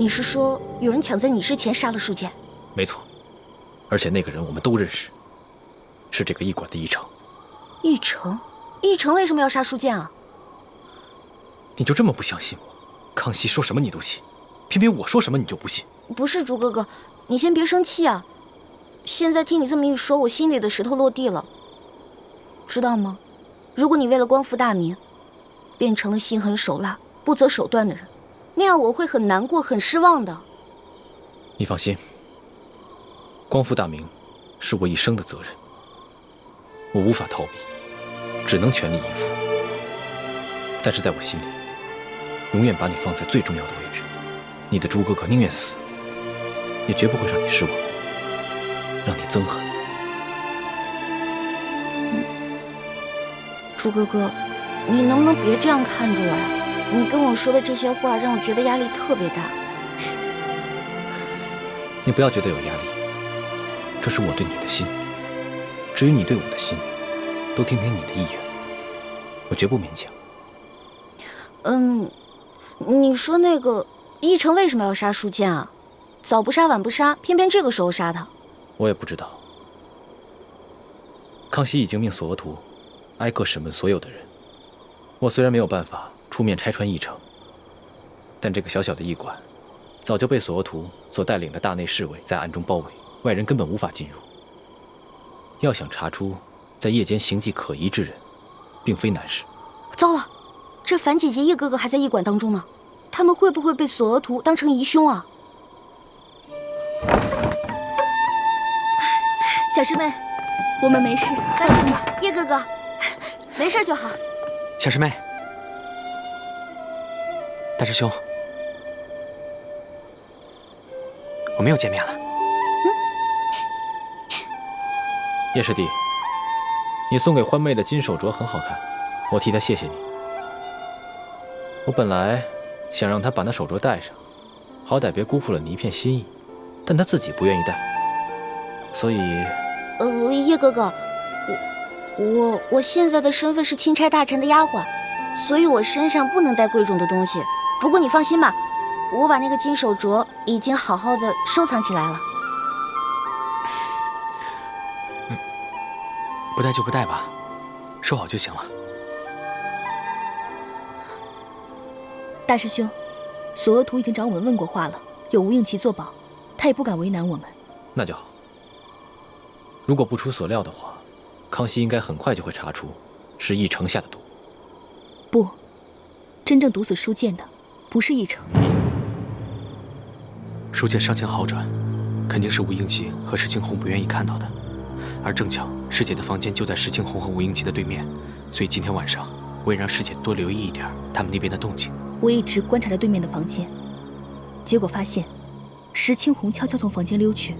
你是说有人抢在你之前杀了书监？没错，而且那个人我们都认识，是这个驿馆的驿丞。驿丞？驿丞为什么要杀书监啊？你就这么不相信我？康熙说什么你都信，偏偏我说什么你就不信。不是朱哥哥，你先别生气啊。现在听你这么一说，我心里的石头落地了。知道吗？如果你为了光复大明，变成了心狠手辣、不择手段的人，那样我会很难过、很失望的。你放心，光复大明是我一生的责任，我无法逃避，只能全力以赴。但是在我心里，永远把你放在最重要的位置。你的朱哥哥宁愿死，也绝不会让你失望，让你憎恨。朱哥哥，你能不能别这样看着我呀？你跟我说的这些话让我觉得压力特别大。你不要觉得有压力，这是我对你的心。至于你对我的心，都听听你的意愿，我绝不勉强。你说那个奕成为什么要杀书剑啊？早不杀晚不杀，偏偏这个时候杀他。我也不知道。康熙已经命索额图挨个审问所有的人。我虽然没有办法出面拆穿奕成，但这个小小的驿馆，早就被索额图所带领的大内侍卫在暗中包围，外人根本无法进入。要想查出在夜间行迹可疑之人，并非难事。糟了，这樊姐姐、叶哥哥还在驿馆当中呢，他们会不会被索额图当成疑凶啊？小师妹，我们没事，放心吧。叶哥哥，没事就好。小师妹，大师兄，我们又见面了。叶师弟，你送给欢妹的金手镯很好看，我替她谢谢你。我本来想让她把那手镯戴上，好歹别辜负了你一片心意，但她自己不愿意戴，所以……叶哥哥，我现在的身份是钦差大臣的丫鬟，所以我身上不能带贵重的东西。不过你放心吧，我把那个金手镯已经好好的收藏起来了。不带就不带吧，收好就行了。大师兄，索额图已经找我们问过话了，有吴应奇作保，他也不敢为难我们。那就好。如果不出所料的话，康熙应该很快就会查出是奕成下的毒。不，真正毒死书剑的不是奕成。书剑伤情好转，肯定是吴应奇和石青红不愿意看到的。而正巧师姐的房间就在石青红和吴应奇的对面，所以今天晚上我也让师姐多留意一点他们那边的动静。我一直观察着对面的房间，结果发现石青红悄悄从房间溜去。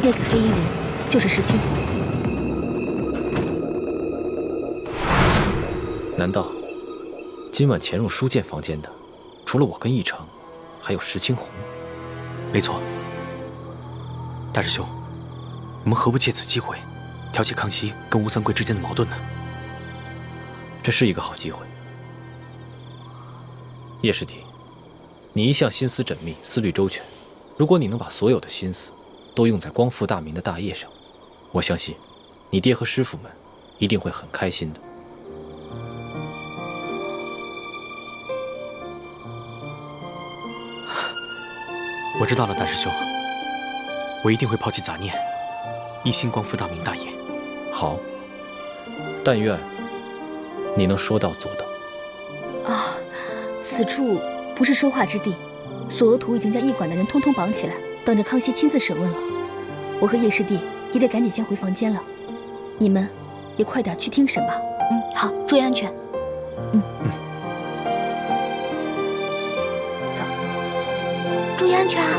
那个黑衣人就是石青红。难道今晚潜入书剑房间的，除了我跟奕成，还有石青红？没错。大师兄，我们何不借此机会，挑起康熙跟吴三桂之间的矛盾呢？这是一个好机会。叶师弟，你一向心思缜密，思虑周全，如果你能把所有的心思都用在光复大明的大业上，我相信你爹和师傅们一定会很开心的。我知道了，大师兄，我一定会抛弃杂念，一心光复大明大业。好，但愿你能说到做到。啊，此处不是说话之地，索额图已经将驿馆的人通通绑起来，等着康熙亲自审问了。我和叶师弟也得赶紧先回房间了，你们也快点去听审吧。好，注意安全。走，注意安全啊！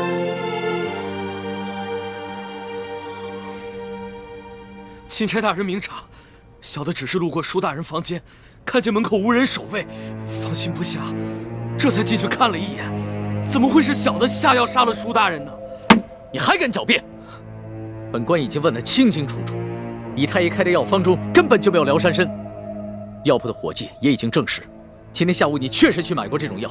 钦差大人明察，小的只是路过舒大人房间，看见门口无人守卫，放心不下，这才进去看了一眼。怎么会是小的下药杀了舒大人呢？你还敢狡辩？本官已经问得清清楚楚，李太医开的药方中根本就没有辽山参。药铺的伙计也已经证实，今天下午你确实去买过这种药。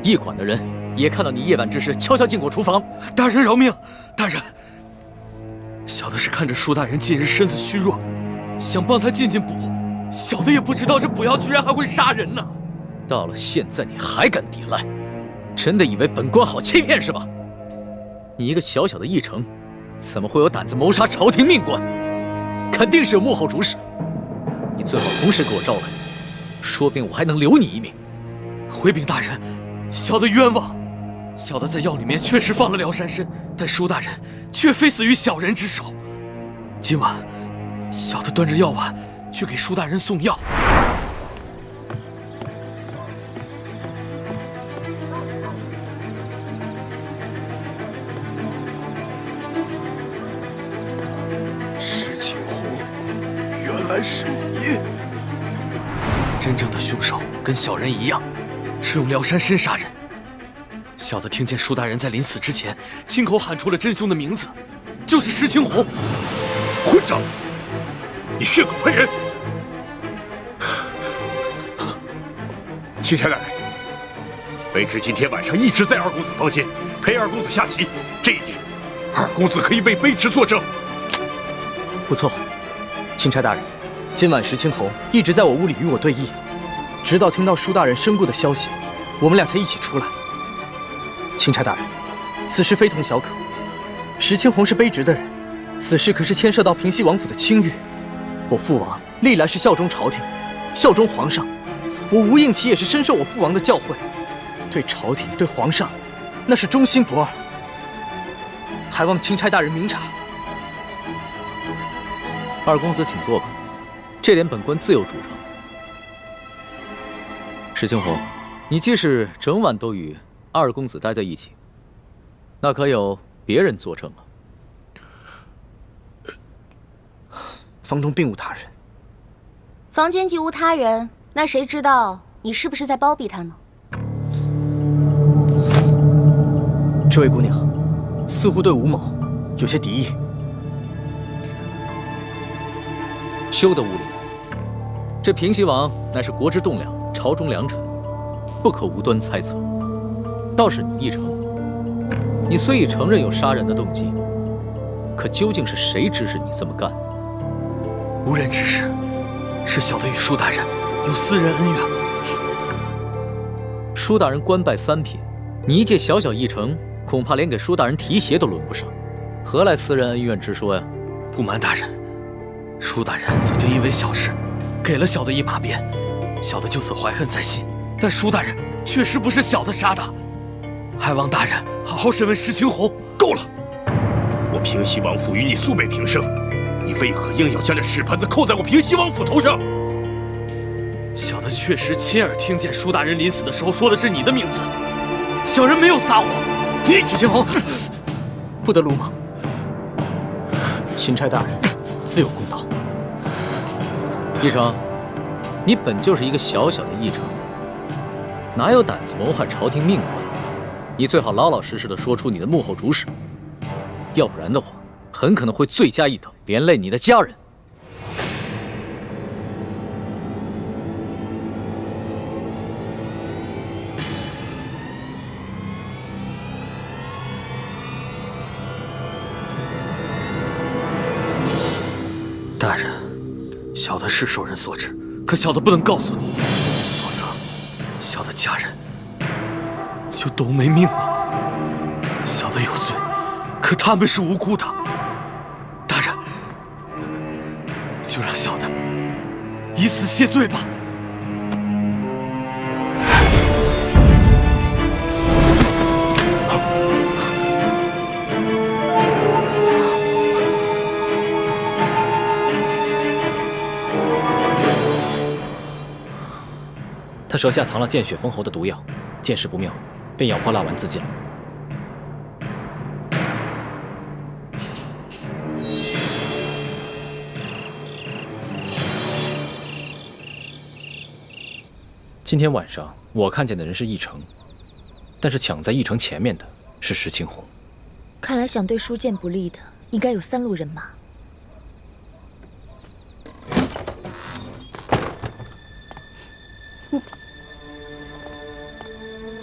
驿馆的人也看到你夜晚之时悄悄进过厨房。大人饶命！大人，小的是看着舒大人近日身子虚弱，想帮他进补，小的也不知道这补药居然还会杀人呢。到了现在你还敢抵赖，真的以为本官好欺骗是吧？你一个小小的驿丞，怎么会有胆子谋杀朝廷命官？肯定是有幕后主使。你最好从实给我招来，说不定我还能留你一命。回禀大人，小的冤枉。小的在药里面确实放了辽山参，但舒大人却非死于小人之手。今晚，小的端着药碗去给舒大人送药。石青红，原来是你！真正的凶手跟小人一样，是用辽山参杀人。小的听见舒大人在临死之前亲口喊出了真凶的名字，就是石青红。混账！你血口喷人！钦差大人，卑职今天晚上一直在二公子房间陪二公子下棋，这一点，二公子可以为卑职作证。不错，钦差大人，今晚石青红一直在我屋里与我对弈，直到听到舒大人身故的消息，我们俩才一起出来。钦差大人，此事非同小可。石青红是卑职的人，此事可是牵涉到平西王府的清誉。我父王历来是效忠朝廷，效忠皇上。我吴应奇也是深受我父王的教诲，对朝廷、对皇上，那是忠心不二。还望钦差大人明察。二公子请坐吧，这点本官自有主张。石青红，你既是整晚都与二公子待在一起，那可有别人作证啊？房中并无他人。房间既无他人，那谁知道你是不是在包庇他呢？这位姑娘，似乎对吴某有些敌意。休得无礼！这平西王乃是国之栋梁，朝中良臣，不可无端猜测。倒是你奕成，你虽已承认有杀人的动机，可究竟是谁指使你这么干？无人指使，是小的与舒大人有私人恩怨。舒大人官拜三品，你一介小小奕成，恐怕连给舒大人提鞋都轮不上，何来私人恩怨之说呀？不瞒大人，舒大人曾经因为小事给了小的一马鞭，小的就此怀恨在心。但舒大人确实不是小的杀的，还望大人好好审问石青红。够了！我平西王府与你素昧平生，你为何硬要将这屎盆子扣在我平西王府头上？小的确实亲耳听见舒大人临死的时候说的是你的名字，小人没有撒谎。你石青红，不得鲁莽。钦差大人自有公道。奕成，你本就是一个小小的奕成，哪有胆子谋害朝廷命官？你最好老老实实的说出你的幕后主使，要不然的话，很可能会罪加一等，连累你的家人。大人，小的是受人所指，可小的不能告诉你，否则小的家人就都没命了。小的有罪，可他们是无辜的。大人，就让小的以死谢罪吧。他舌下藏了见血封喉的毒药，见势不妙，便咬破蜡丸自尽了。今天晚上我看见的人是奕成，但是抢在奕成前面的是石青红。看来想对舒剑不利的，应该有3路人马。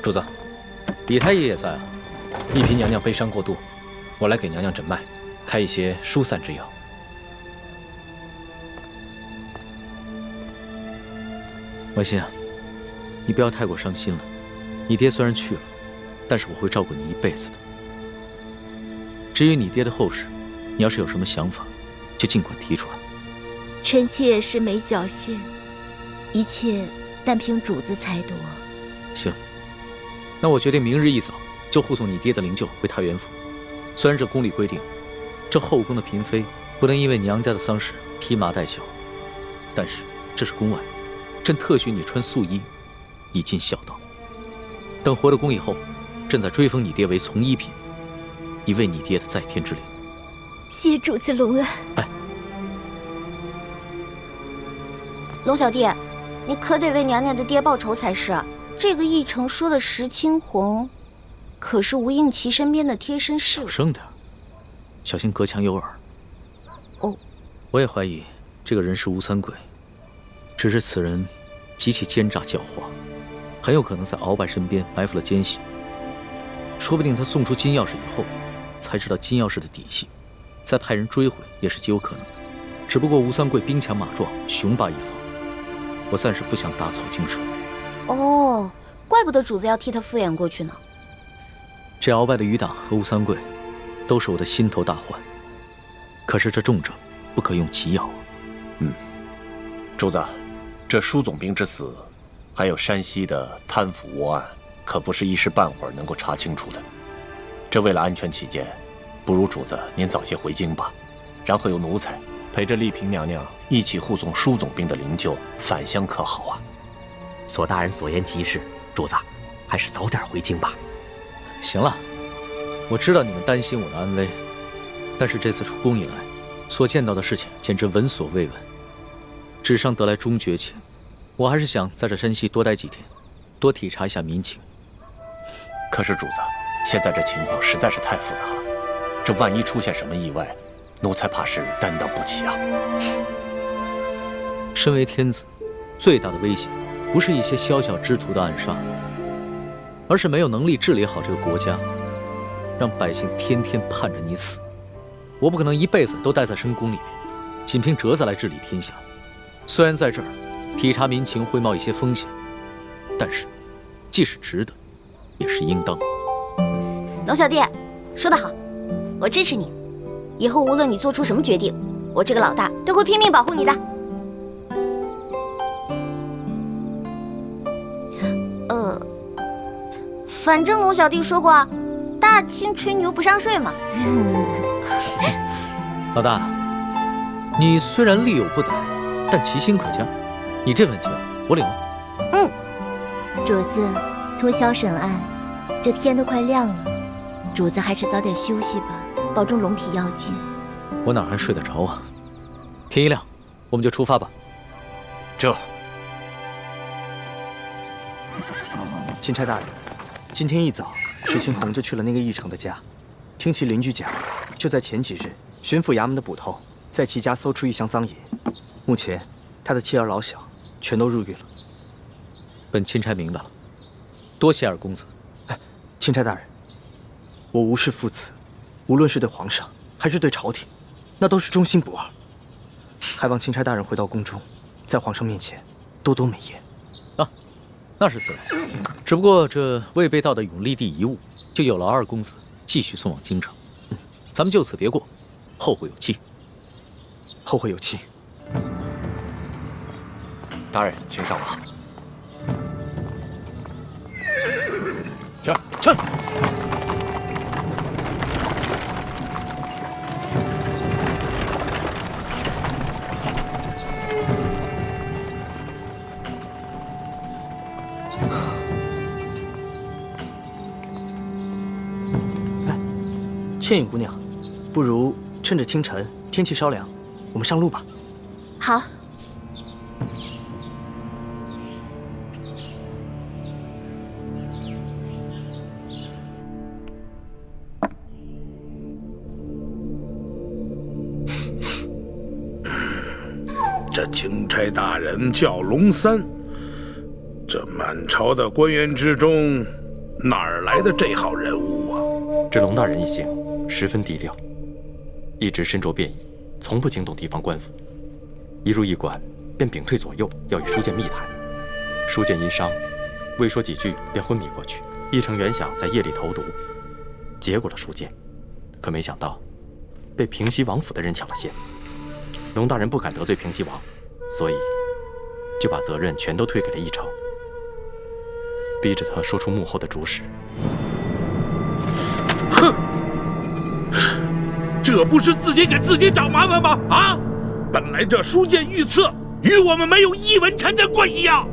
主子，李太医也在啊。一嫔娘娘悲伤过度，我来给娘娘诊脉，开一些疏散之药。婉心啊，你不要太过伤心了。你爹虽然去了，但是我会照顾你一辈子的。至于你爹的后事，你要是有什么想法，就尽管提出来。臣妾是没侥幸，一切但凭主子裁夺。行。那我决定明日一早就护送你爹的灵柩回太原府。虽然这宫里规定，这后宫的嫔妃不能因为娘家的丧事披麻戴孝，但是这是宫外，朕特许你穿素衣，以尽孝道。等回了宫以后，朕再追封你爹为从一品，以慰你爹的在天之灵。谢主子隆恩。龙小弟，你可得为娘娘的爹报仇才是。这个奕成说的石青红，可是吴应琪身边的贴身侍卫。小声点，小心隔墙有耳。哦，我也怀疑这个人是吴三桂，只是此人极其奸诈狡猾，很有可能在鳌拜身边埋伏了奸细。说不定他送出金钥匙以后，才知道金钥匙的底细，再派人追回也是极有可能的。只不过吴三桂兵强马壮，雄霸一方，我暂时不想打草惊蛇。哦，怪不得主子要替他敷衍过去呢。这鳌拜的余党和吴三桂，都是我的心头大患。可是这重症不可用奇药啊。主子，这舒总兵之死，还有山西的贪腐窝案，可不是一时半会儿能够查清楚的。这为了安全起见，不如主子您早些回京吧，然后由奴才陪着丽嫔娘娘一起护送舒总兵的灵柩返乡，可好啊？索大人所言极是，主子还是早点回京吧。行了，我知道你们担心我的安危，但是这次出宫以来，所见到的事情简直闻所未闻。纸上得来终觉前，我还是想在这山西多待几天，多体察一下民情。可是主子，现在这情况实在是太复杂了，这万一出现什么意外，奴才怕是担当不起啊。身为天子，最大的威胁不是一些宵小之徒的暗杀，而是没有能力治理好这个国家，让百姓天天盼着你死。我不可能一辈子都待在深宫里面，仅凭折子来治理天下。虽然在这儿体察民情会冒一些风险，但是既是值得，也是应当。龙小弟，说得好，我支持你。以后无论你做出什么决定，我这个老大都会拼命保护你的。反正龙小弟说过，大清吹牛不上税嘛。老大，你虽然力有不逮，但其心可嘉。你这份情，我领了。主子，通宵审案，这天都快亮了，主子还是早点休息吧，保重龙体要紧。我哪还睡得着啊？天一亮，我们就出发吧。这，钦差大人，今天一早，石青红就去了那个奕成的家，听其邻居讲，就在前几日，巡抚衙门的捕头在其家搜出一箱赃银，目前他的妻儿老小全都入狱了。本钦差明白了，多谢二公子。钦差大人，我无视父子，无论是对皇上还是对朝廷，那都是忠心不二。还望钦差大人回到宫中，在皇上面前多多美言。那是自然，只不过这未被盗的永历帝遗物，就有劳二公子继续送往京城。咱们就此别过，后会有期。后会有期。大人，请上马。去。倩影姑娘，不如趁着清晨天气稍凉，我们上路吧。好。这钦差大人叫龙三，这满朝的官员之中，哪儿来的这号人物啊？这龙大人一行十分低调，一直身着便衣，从不惊动地方官府。一入驿馆，便屏退左右，要与书剑密谈。书剑因伤，未说几句便昏迷过去。奕成原想在夜里投毒，接过了书剑，可没想到被平西王府的人抢了先。龙大人不敢得罪平西王，所以就把责任全都推给了奕成，逼着他说出幕后的主使。哼，这不是自己给自己找麻烦吗？啊！本来这书剑御册与我们没有一文钱的关系呀。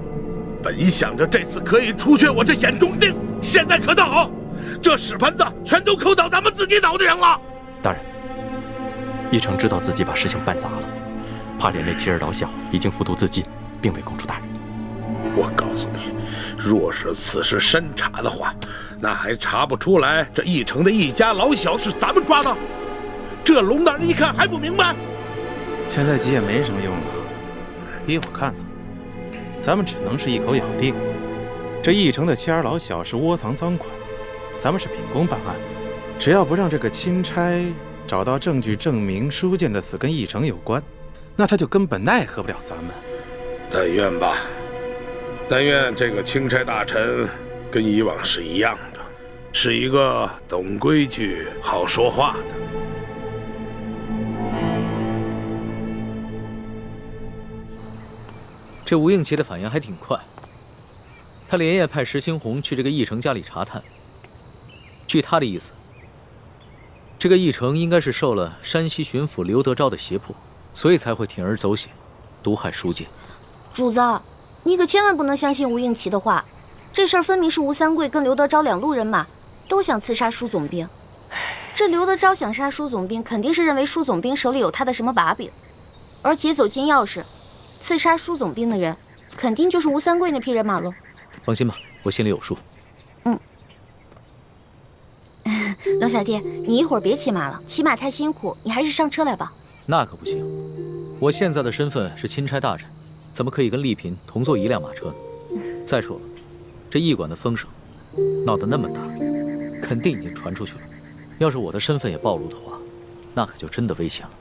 本想着这次可以除却我这眼中钉，现在可倒好，这屎盆子全都扣到咱们自己脑袋上了。大人，奕成知道自己把事情办砸了，怕连累妻儿老小，已经服毒自尽，并未供出大人。我告诉你，若是此事深查的话，那还查不出来这义城的一家老小是咱们抓的？这龙大人一看还不明白？现在急也没什么用了。依我看呢，咱们只能是一口咬定，这义城的妻儿老小是窝藏赃款，咱们是秉公办案。只要不让这个钦差找到证据证明书剑的死跟义城有关，那他就根本奈何不了咱们。但愿吧，但愿这个钦差大臣跟以往是一样的，是一个懂规矩、好说话的。这吴应奇的反应还挺快，他连夜派石青红去这个义城家里查探。据他的意思，这个义城应该是受了山西巡抚刘德昭的胁迫，所以才会铤而走险，毒害书剑。主子，你可千万不能相信吴应奇的话，这事儿分明是吴三桂跟刘德昭两路人马都想刺杀舒总兵。这刘德昭想杀舒总兵，肯定是认为舒总兵手里有他的什么把柄，而劫走金钥匙刺杀舒总兵的人，肯定就是吴三桂那批人马了。放心吧，我心里有数。老小弟，你一会儿别骑马了，骑马太辛苦，你还是上车来吧。那可不行，我现在的身份是钦差大臣，怎么可以跟丽嫔同坐一辆马车呢？再说了，这驿馆的风声闹得那么大，肯定已经传出去了。要是我的身份也暴露的话，那可就真的危险了。